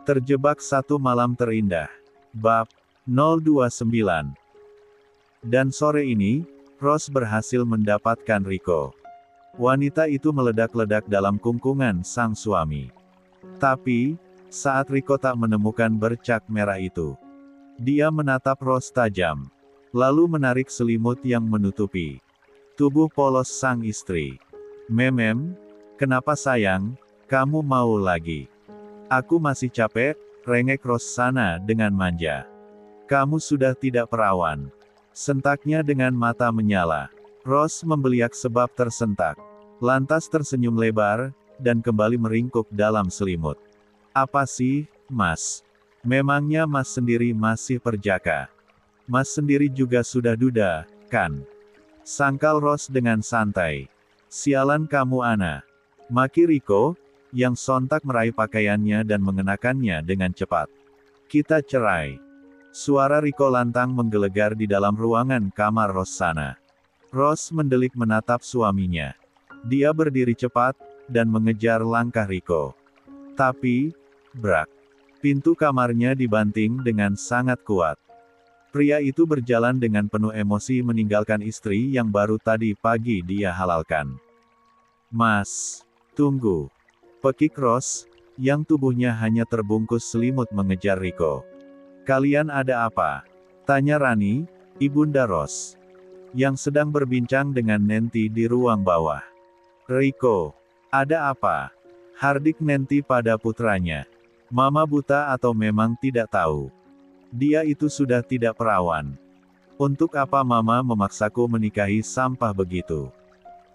Terjebak satu malam terindah. Bab 029. Dan sore ini, Rose berhasil mendapatkan Rico. Wanita itu meledak-ledak dalam kungkungan sang suami. Tapi, saat Rico tak menemukan bercak merah itu, dia menatap Rose tajam, lalu menarik selimut yang menutupi tubuh polos sang istri. "Memem, kenapa sayang, kamu mau lagi? Aku masih capek," rengek Rose sana dengan manja. "Kamu sudah tidak perawan." Sentaknya dengan mata menyala. Rose membeliak sebab tersentak. Lantas tersenyum lebar, dan kembali meringkuk dalam selimut. "Apa sih, Mas? Memangnya Mas sendiri masih perjaka? Mas sendiri juga sudah duda, kan?" Sangkal Rose dengan santai. "Sialan kamu Ana," maki Rico, yang sontak meraih pakaiannya dan mengenakannya dengan cepat. "Kita cerai." Suara Rico lantang menggelegar di dalam ruangan kamar Rose sana. Rose mendelik menatap suaminya. Dia berdiri cepat, dan mengejar langkah Rico. Tapi, brak. Pintu kamarnya dibanting dengan sangat kuat. Pria itu berjalan dengan penuh emosi meninggalkan istri yang baru tadi pagi dia halalkan. "Mas, tunggu." Pekik Rose, yang tubuhnya hanya terbungkus selimut mengejar Rico. "Kalian ada apa?" tanya Rani, ibunda Rose, yang sedang berbincang dengan Nanti di ruang bawah. "Rico, ada apa?" hardik Nanti pada putranya. "Mama buta atau memang tidak tahu? Dia itu sudah tidak perawan. Untuk apa Mama memaksaku menikahi sampah begitu?"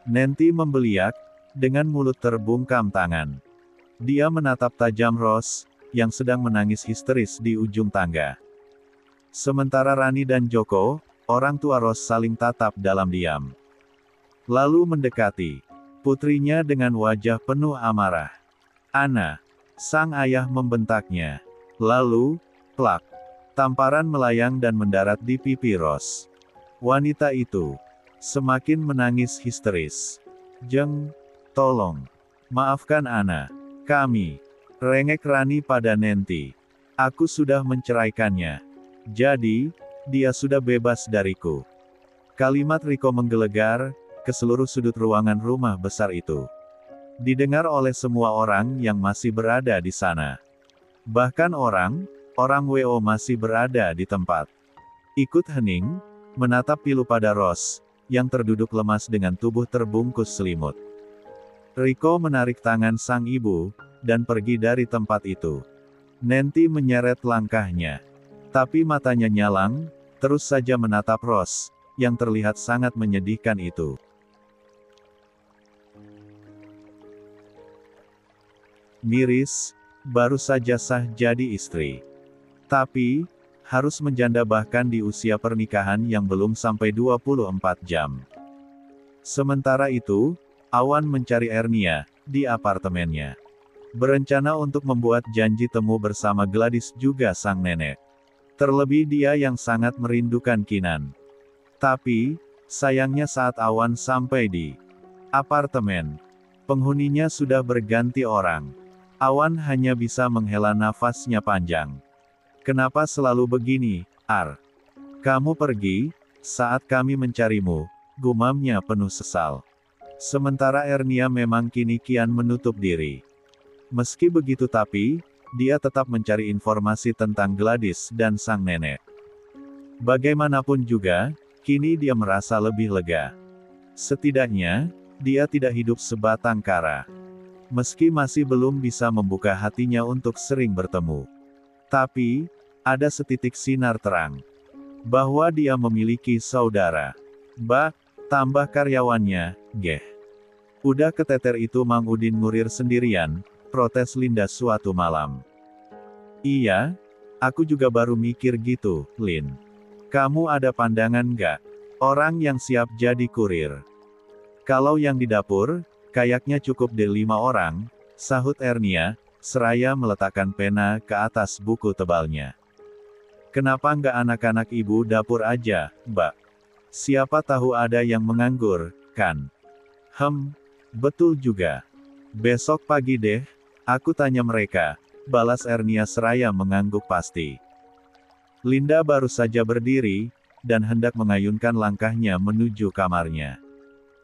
Nanti membeliak, dengan mulut terbungkam tangan. Dia menatap tajam Rose, yang sedang menangis histeris di ujung tangga. Sementara Rani dan Joko, orang tua Rose saling tatap dalam diam. Lalu mendekati putrinya dengan wajah penuh amarah. "Ana!" sang ayah membentaknya. Lalu, plak, tamparan melayang dan mendarat di pipi Rose. Wanita itu semakin menangis histeris. "Jeng, tolong, maafkan Ana. Kami," rengek Rani pada Nanti. "Aku sudah menceraikannya. Jadi, dia sudah bebas dariku." Kalimat Rico menggelegar ke seluruh sudut ruangan rumah besar itu. Didengar oleh semua orang yang masih berada di sana. Bahkan orang WO masih berada di tempat. Ikut hening, menatap pilu pada Rose, yang terduduk lemas dengan tubuh terbungkus selimut. Rico menarik tangan sang ibu, dan pergi dari tempat itu. Nanti menyeret langkahnya. Tapi matanya nyalang, terus saja menatap Rose, yang terlihat sangat menyedihkan itu. Miris, baru saja sah jadi istri. Tapi, harus menjanda bahkan di usia pernikahan yang belum sampai 24 jam. Sementara itu, Awan mencari Ernia di apartemennya. Berencana untuk membuat janji temu bersama Gladys juga sang nenek. Terlebih dia yang sangat merindukan Kinan. Tapi, sayangnya saat Awan sampai di apartemen, penghuninya sudah berganti orang. Awan hanya bisa menghela nafasnya panjang. "Kenapa selalu begini, Ar? Kamu pergi saat kami mencarimu," gumamnya penuh sesal. Sementara Ernia memang kini kian menutup diri. Meski begitu tapi, dia tetap mencari informasi tentang Gladys dan sang nenek. Bagaimanapun juga, kini dia merasa lebih lega. Setidaknya, dia tidak hidup sebatang kara. Meski masih belum bisa membuka hatinya untuk sering bertemu. Tapi, ada setitik sinar terang. Bahwa dia memiliki saudara. Tambah karyawannya, geh. "Udah keteter itu Mang Udin ngurir sendirian," protes Linda suatu malam. "Iya, aku juga baru mikir gitu, Lin. Kamu ada pandangan nggak? Orang yang siap jadi kurir? Kalau yang di dapur, kayaknya cukup deh 5 orang, sahut Ernia, seraya meletakkan pena ke atas buku tebalnya. "Kenapa nggak anak-anak ibu dapur aja, Mbak? Siapa tahu ada yang menganggur, kan?" Betul juga. Besok pagi deh, aku tanya mereka. balas Ernia seraya mengangguk pasti. Linda baru saja berdiri, dan hendak mengayunkan langkahnya menuju kamarnya.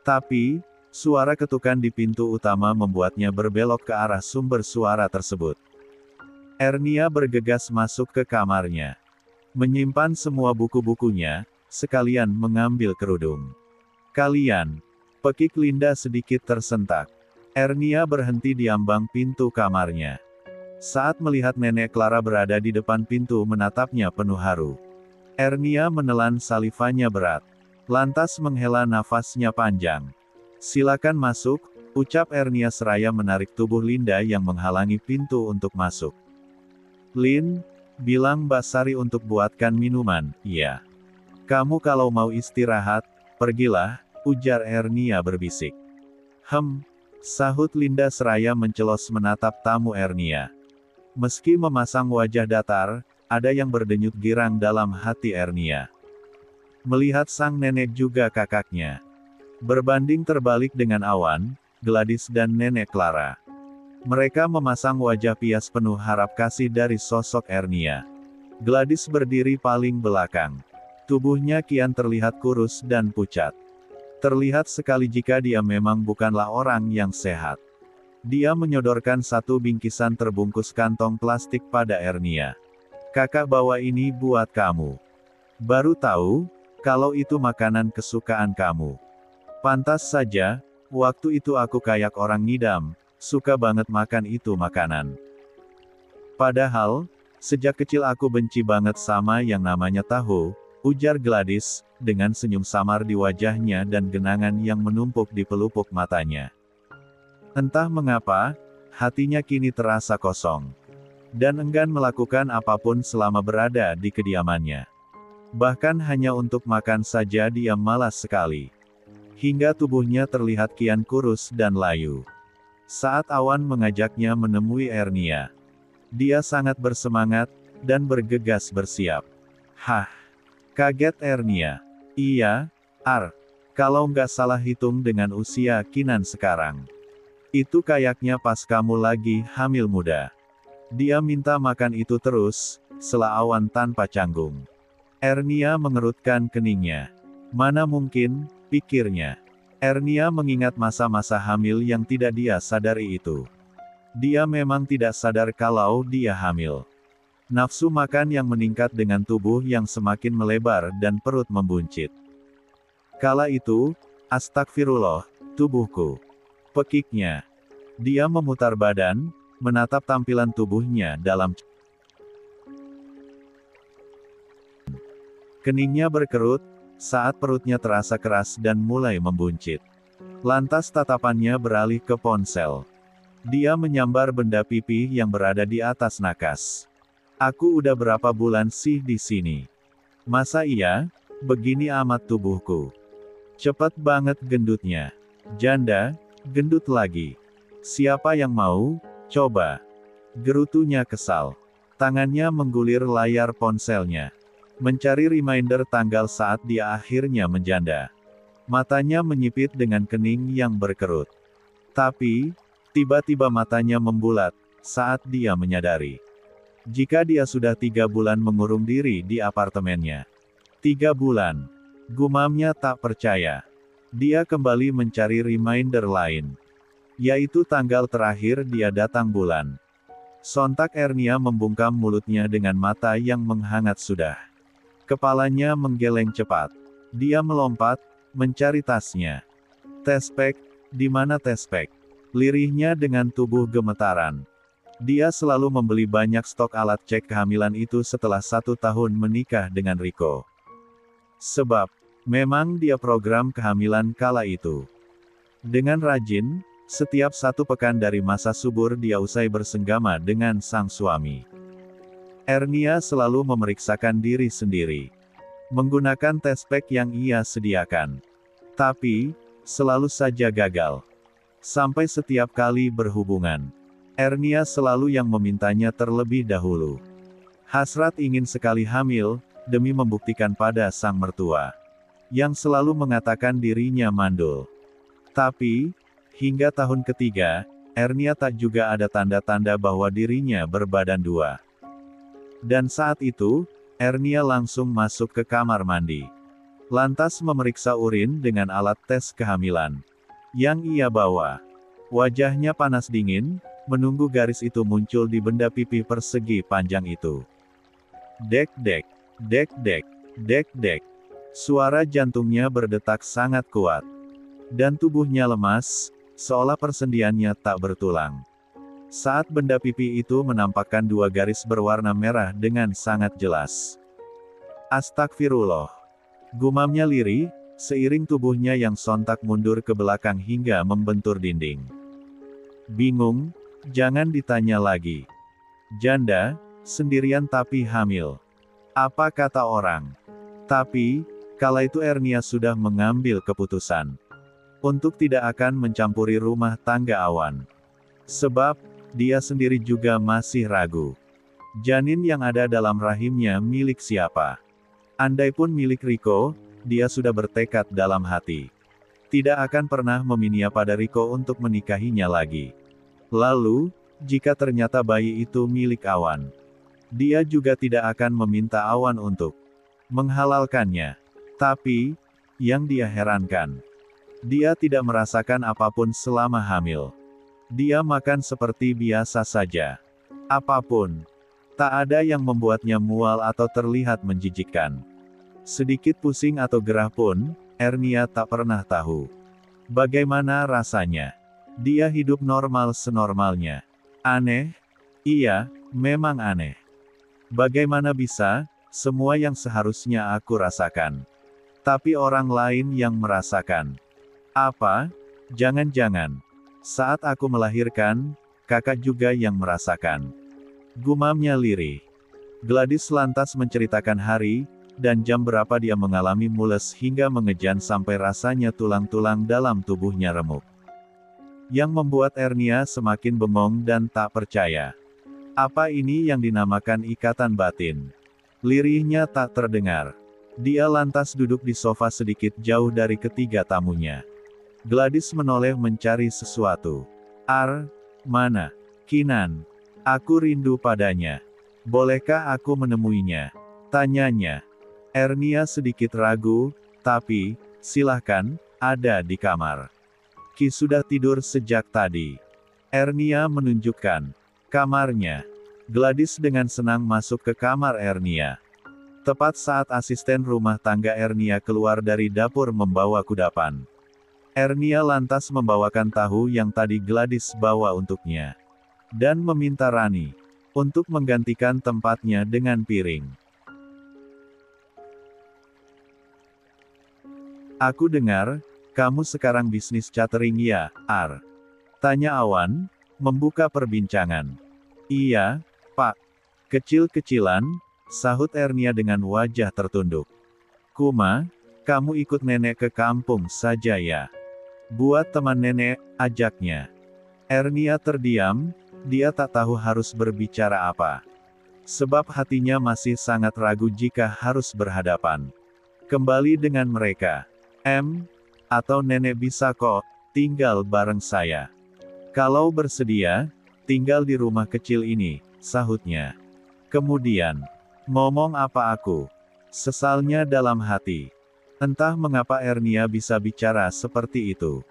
Tapi, suara ketukan di pintu utama membuatnya berbelok ke arah sumber suara tersebut. Ernia bergegas masuk ke kamarnya. Menyimpan semua buku-bukunya, sekalian mengambil kerudung. Kalian, pekik Linda sedikit tersentak. Ernia berhenti di ambang pintu kamarnya. Saat melihat Nenek Clara berada di depan pintu menatapnya penuh haru. Ernia menelan salivanya berat. Lantas menghela nafasnya panjang. Silakan masuk, ucap Ernia seraya menarik tubuh Linda yang menghalangi pintu untuk masuk. Lin, bilang Mbak Sari untuk buatkan minuman, iya. Kamu kalau mau istirahat, pergilah, ujar Ernia berbisik. Sahut Linda seraya mencelos menatap tamu Ernia. Meski memasang wajah datar, ada yang berdenyut girang dalam hati Ernia. Melihat sang nenek juga kakaknya. Berbanding terbalik dengan Awan, Gladys dan Nenek Clara. Mereka memasang wajah pias penuh harap kasih dari sosok Ernia. Gladys berdiri paling belakang. Tubuhnya kian terlihat kurus dan pucat. Terlihat sekali jika dia memang bukanlah orang yang sehat. Dia menyodorkan satu bingkisan terbungkus kantong plastik pada Ernia. Kakak bawa ini buat kamu. Baru tahu, kalau itu makanan kesukaan kamu. Pantas saja, waktu itu aku kayak orang ngidam, suka banget makan itu makanan. Padahal, sejak kecil aku benci banget sama yang namanya tahu, ujar Gladys, dengan senyum samar di wajahnya dan genangan yang menumpuk di pelupuk matanya. Entah mengapa, hatinya kini terasa kosong. Dan enggan melakukan apapun selama berada di kediamannya. Bahkan hanya untuk makan saja dia malas sekali. Hingga tubuhnya terlihat kian kurus dan layu. Saat Awan mengajaknya menemui Ernia. Dia sangat bersemangat, dan bergegas bersiap. Hah! Kaget Ernia. Iya, kalau nggak salah hitung dengan usia Kinan sekarang. Itu kayaknya pas kamu lagi hamil muda. Dia minta makan itu terus, sela Awan tanpa canggung. Ernia mengerutkan keningnya. Mana mungkin, pikirnya. Ernia mengingat masa-masa hamil yang tidak dia sadari itu. Dia memang tidak sadar kalau dia hamil. Nafsu makan yang meningkat dengan tubuh yang semakin melebar dan perut membuncit. Kala itu, astagfirullah, tubuhku. Pekiknya. Dia memutar badan, menatap tampilan tubuhnya dalam. Keningnya berkerut, saat perutnya terasa keras dan mulai membuncit. Lantas tatapannya beralih ke ponsel. Dia menyambar benda pipih yang berada di atas nakas. Aku udah berapa bulan sih di sini? Masa iya? Begini amat tubuhku. Cepet banget gendutnya. Janda, gendut lagi. Siapa yang mau? Coba. Gerutunya kesal. Tangannya menggulir layar ponselnya. Mencari reminder tanggal saat dia akhirnya menjanda. Matanya menyipit dengan kening yang berkerut. Tapi, tiba-tiba matanya membulat, saat dia menyadari. Jika dia sudah 3 bulan mengurung diri di apartemennya. 3 bulan. Gumamnya tak percaya. Dia kembali mencari reminder lain. Yaitu tanggal terakhir dia datang bulan. Sontak Ernia membungkam mulutnya dengan mata yang menghangat sudah. Kepalanya menggeleng cepat. Dia melompat, mencari tasnya. Tespek, di mana tespek? Lirihnya dengan tubuh gemetaran. Dia selalu membeli banyak stok alat cek kehamilan itu setelah 1 tahun menikah dengan Rico. Sebab, memang dia program kehamilan kala itu. Dengan rajin, setiap 1 pekan dari masa subur dia usai bersenggama dengan sang suami. Ernia selalu memeriksakan diri sendiri. Menggunakan tespek yang ia sediakan. Tapi, selalu saja gagal. Sampai setiap kali berhubungan. Ernia selalu yang memintanya terlebih dahulu. Hasrat ingin sekali hamil, demi membuktikan pada sang mertua. Yang selalu mengatakan dirinya mandul. Tapi, hingga tahun ketiga, Ernia tak juga ada tanda-tanda bahwa dirinya berbadan dua. Dan saat itu, Ernia langsung masuk ke kamar mandi. Lantas memeriksa urin dengan alat tes kehamilan yang ia bawa. Wajahnya panas dingin, menunggu garis itu muncul di benda pipi persegi panjang itu. Dek dek, dek dek, dek dek. Suara jantungnya berdetak sangat kuat. Dan tubuhnya lemas, seolah persendiannya tak bertulang. Saat benda pipi itu menampakkan dua garis berwarna merah dengan sangat jelas. Astagfirullah. Gumamnya lirih, seiring tubuhnya yang sontak mundur ke belakang hingga membentur dinding. Bingung, jangan ditanya lagi. Janda, sendirian tapi hamil. Apa kata orang? Tapi, kala itu Ernia sudah mengambil keputusan untuk tidak akan mencampuri rumah tangga Awan. Sebab, dia sendiri juga masih ragu. Janin yang ada dalam rahimnya milik siapa? Andaipun milik Riko, dia sudah bertekad dalam hati. Tidak akan pernah meminia pada Riko untuk menikahinya lagi. Lalu, jika ternyata bayi itu milik Awan, dia juga tidak akan meminta Awan untuk menghalalkannya. Tapi, yang dia herankan, dia tidak merasakan apapun selama hamil. Dia makan seperti biasa saja. Apapun. Tak ada yang membuatnya mual atau terlihat menjijikkan. Sedikit pusing atau gerah pun, Ernia tak pernah tahu. Bagaimana rasanya? Dia hidup normal senormalnya. Aneh? Iya, memang aneh. Bagaimana bisa, semua yang seharusnya aku rasakan, tapi orang lain yang merasakan. Apa? Jangan-jangan, saat aku melahirkan, kakak juga yang merasakan. Gumamnya lirih. Gladys lantas menceritakan hari, dan jam berapa dia mengalami mules hingga mengejan sampai rasanya tulang-tulang dalam tubuhnya remuk. Yang membuat Ernia semakin bengong dan tak percaya. Apa ini yang dinamakan ikatan batin? Lirihnya tak terdengar. Dia lantas duduk di sofa sedikit jauh dari ketiga tamunya. Gladys menoleh mencari sesuatu. Mana? Kinan. Aku rindu padanya. Bolehkah aku menemuinya? Tanyanya. Ernia sedikit ragu, tapi, silahkan, ada di kamar. Ki sudah tidur sejak tadi. Ernia menunjukkan kamarnya. Gladys dengan senang masuk ke kamar Ernia. Tepat saat asisten rumah tangga Ernia keluar dari dapur membawa kudapan. Ernia lantas membawakan tahu yang tadi Gladys bawa untuknya. Dan meminta Rani untuk menggantikan tempatnya dengan piring. Aku dengar, kamu sekarang bisnis catering ya, Ar? Tanya Awan, membuka perbincangan. Iya, Pak. Kecil-kecilan, sahut Ernia dengan wajah tertunduk. Kuma, kamu ikut nenek ke kampung saja ya. Buat teman nenek, ajaknya. Ernia terdiam, dia tak tahu harus berbicara apa. Sebab hatinya masih sangat ragu jika harus berhadapan kembali dengan mereka. Atau nenek bisa kok, tinggal bareng saya. Kalau bersedia, tinggal di rumah kecil ini, sahutnya. Kemudian, ngomong apa aku? Sesalnya dalam hati. Entah mengapa Ernia bisa bicara seperti itu.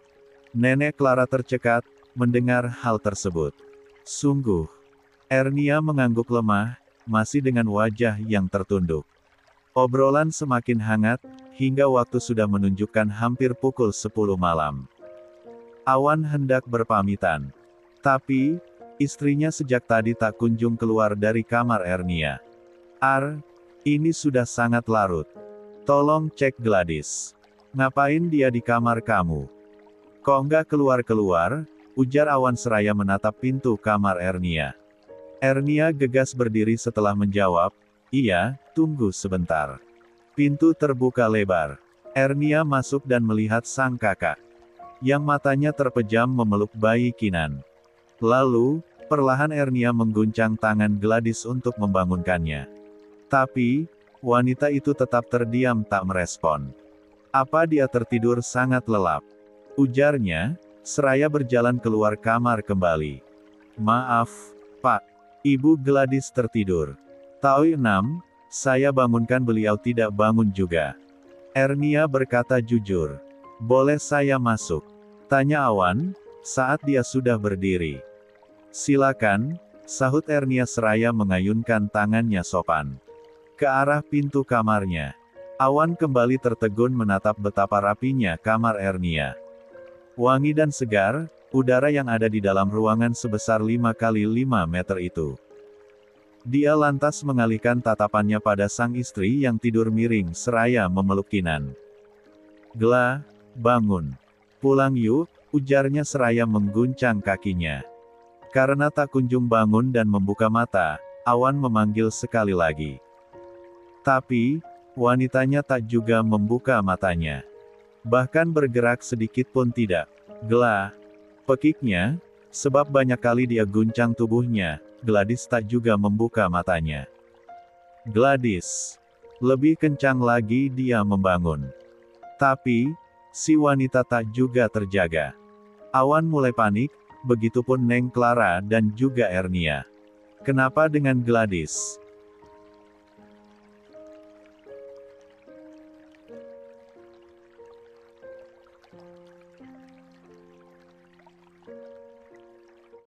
Nenek Clara tercekat, mendengar hal tersebut. Sungguh. Ernia mengangguk lemah, masih dengan wajah yang tertunduk. Obrolan semakin hangat, hingga waktu sudah menunjukkan hampir pukul 10 malam. Awan hendak berpamitan. Tapi, istrinya sejak tadi tak kunjung keluar dari kamar Ernia. Ini sudah sangat larut. Tolong cek Gladys. Ngapain dia di kamar kamu? Kok nggak keluar-keluar? Ujar Awan seraya menatap pintu kamar Ernia. Ernia gegas berdiri setelah menjawab, iya, tunggu sebentar. Pintu terbuka lebar. Ernia masuk dan melihat sang kakak, yang matanya terpejam memeluk bayi Kinan. Lalu, perlahan Ernia mengguncang tangan Gladys untuk membangunkannya. Tapi, wanita itu tetap terdiam tak merespon. Apa dia tertidur sangat lelap? Ujarnya, Seraya berjalan keluar kamar kembali. Maaf, Pak. Ibu Gladys tertidur. Taoi 6, saya bangunkan beliau tidak bangun juga. Ernia berkata jujur. Boleh saya masuk? Tanya Awan, saat dia sudah berdiri. Silakan, sahut Ernia seraya mengayunkan tangannya sopan ke arah pintu kamarnya. Awan kembali tertegun menatap betapa rapinya kamar Ernia. Wangi dan segar, udara yang ada di dalam ruangan sebesar 5 kali 5 meter itu. Dia lantas mengalihkan tatapannya pada sang istri yang tidur miring seraya memeluk Kinan. Gla, bangun. Pulang yuk, ujarnya seraya mengguncang kakinya. Karena tak kunjung bangun dan membuka mata, Awan memanggil sekali lagi. Tapi, wanitanya tak juga membuka matanya. Bahkan bergerak sedikit pun tidak. Gla, pekiknya, sebab banyak kali dia guncang tubuhnya, Gladys tak juga membuka matanya. Gladys. Lebih kencang lagi dia membangun. Tapi, si wanita tak juga terjaga. Awan mulai panik, begitupun Neng Clara dan juga Ernia. Kenapa dengan Gladys?